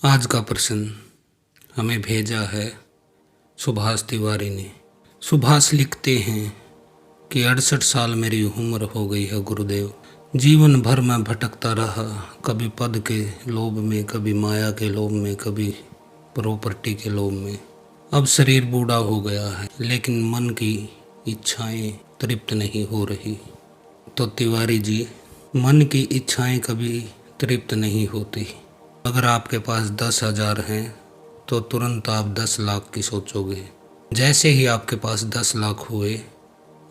आज का प्रश्न हमें भेजा है सुभाष तिवारी ने। सुभाष लिखते हैं कि 68 साल मेरी उम्र हो गई है गुरुदेव। जीवन भर मैं भटकता रहा, कभी पद के लोभ में, कभी माया के लोभ में, कभी प्रॉपर्टी के लोभ में। अब शरीर बूढ़ा हो गया है, लेकिन मन की इच्छाएं तृप्त नहीं हो रही। तो तिवारी जी, मन की इच्छाएं कभी तृप्त नहीं होती। अगर आपके पास 10,000 हैं तो तुरंत आप 10 लाख की सोचोगे। जैसे ही आपके पास 10 लाख हुए,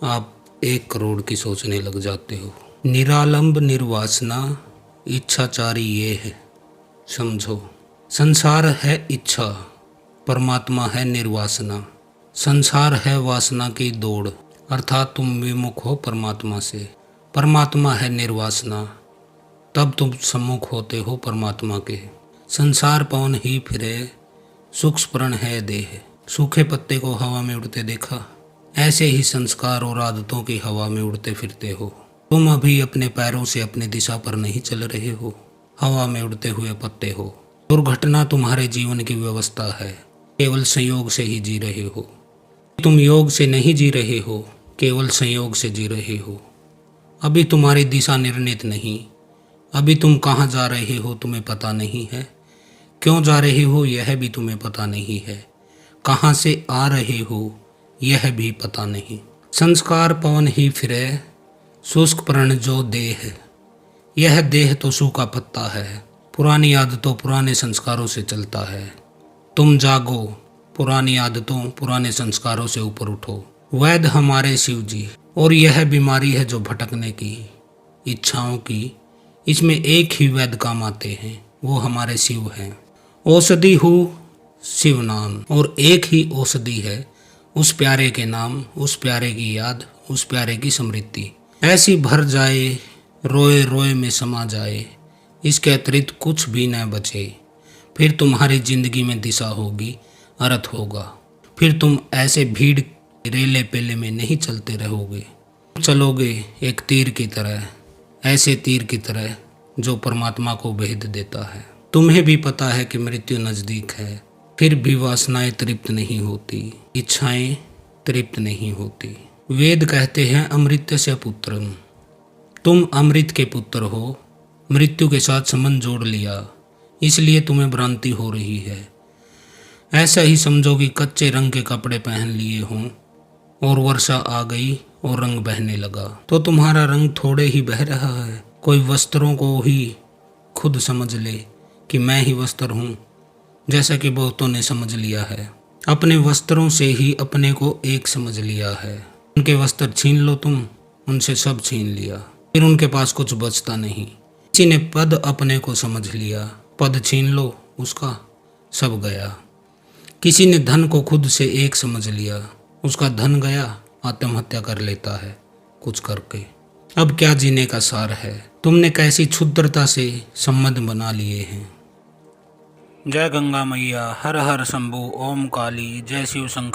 आप 1 करोड़ की सोचने लग जाते हो। निरालंब निर्वासना इच्छाचारी ये है, समझो। संसार है इच्छा, परमात्मा है निर्वासना। संसार है वासना की दौड़, अर्थात तुम विमुख हो परमात्मा से। परमात्मा है निर्वासना, तब तुम सम्मुख होते हो परमात्मा के। संसार पवन ही फिरे, सुख स्मरण है देह। सूखे पत्ते को हवा में उड़ते देखा, ऐसे ही संस्कार और आदतों की हवा में उड़ते फिरते हो। तुम अभी अपने पैरों से अपनी दिशा पर नहीं चल रहे हो, हवा में उड़ते हुए पत्ते हो। दुर्घटना तुम्हारे जीवन की व्यवस्था है, केवल संयोग से ही जी रहे हो। तुम योग से नहीं जी रहे हो, केवल संयोग से जी रहे हो। अभी तुम्हारी दिशा निर्णित नहीं। अभी तुम कहाँ जा रहे हो तुम्हें पता नहीं है। क्यों जा रहे हो यह भी तुम्हें पता नहीं है। कहाँ से आ रहे हो यह भी पता नहीं। संस्कार पवन ही फिरे, शुष्क प्रण जो देह। यह देह तो सूखा पत्ता है, पुरानी आदतों पुराने संस्कारों से चलता है। तुम जागो, पुरानी आदतों पुराने संस्कारों से ऊपर उठो। वैद्य हमारे शिव जी, और यह बीमारी है जो भटकने की, इच्छाओं की। इसमें एक ही वैद्य काम आते हैं, वो हमारे शिव हैं। औषधि हूँ शिव नाम, और एक ही औषधि है उस प्यारे के नाम, उस प्यारे की याद, उस प्यारे की स्मृति। ऐसी भर जाए, रोए रोए में समा जाए, इसके अतिरिक्त कुछ भी न बचे। फिर तुम्हारी जिंदगी में दिशा होगी, अर्थ होगा। फिर तुम ऐसे भीड़ रेले पेले में नहीं चलते रहोगे। चलोगे एक तीर की तरह, ऐसे तीर की तरह जो परमात्मा को भेद देता है। तुम्हें भी पता है कि मृत्यु नज़दीक है, फिर भी वासनाएं तृप्त नहीं होती, इच्छाएं तृप्त नहीं होती। वेद कहते हैं अमृत से पुत्रम। तुम अमृत के पुत्र हो, मृत्यु के साथ संबंध जोड़ लिया, इसलिए तुम्हें भ्रांति हो रही है। ऐसा ही समझो कि कच्चे रंग के कपड़े पहन लिए हों और वर्षा आ गई और रंग बहने लगा, तो तुम्हारा रंग थोड़े ही बह रहा है। कोई वस्त्रों को ही खुद समझ ले कि मैं ही वस्त्र हूँ, जैसा कि बहुतों ने समझ लिया है। अपने वस्त्रों से ही अपने को एक समझ लिया है। उनके वस्त्र छीन लो तुम, उनसे सब छीन लिया, फिर उनके पास कुछ बचता नहीं। किसी ने पद अपने को समझ लिया, पद छीन लो उसका, सब गया। किसी ने धन को खुद से एक समझ लिया, उसका धन गया, आत्महत्या कर लेता है कुछ करके। अब क्या जीने का सार है। तुमने कैसी क्षुद्रता से संबंध बना लिए हैं। जय गंगा मैया, हर हर शंभु, ओम काली, जय शिव शंकर।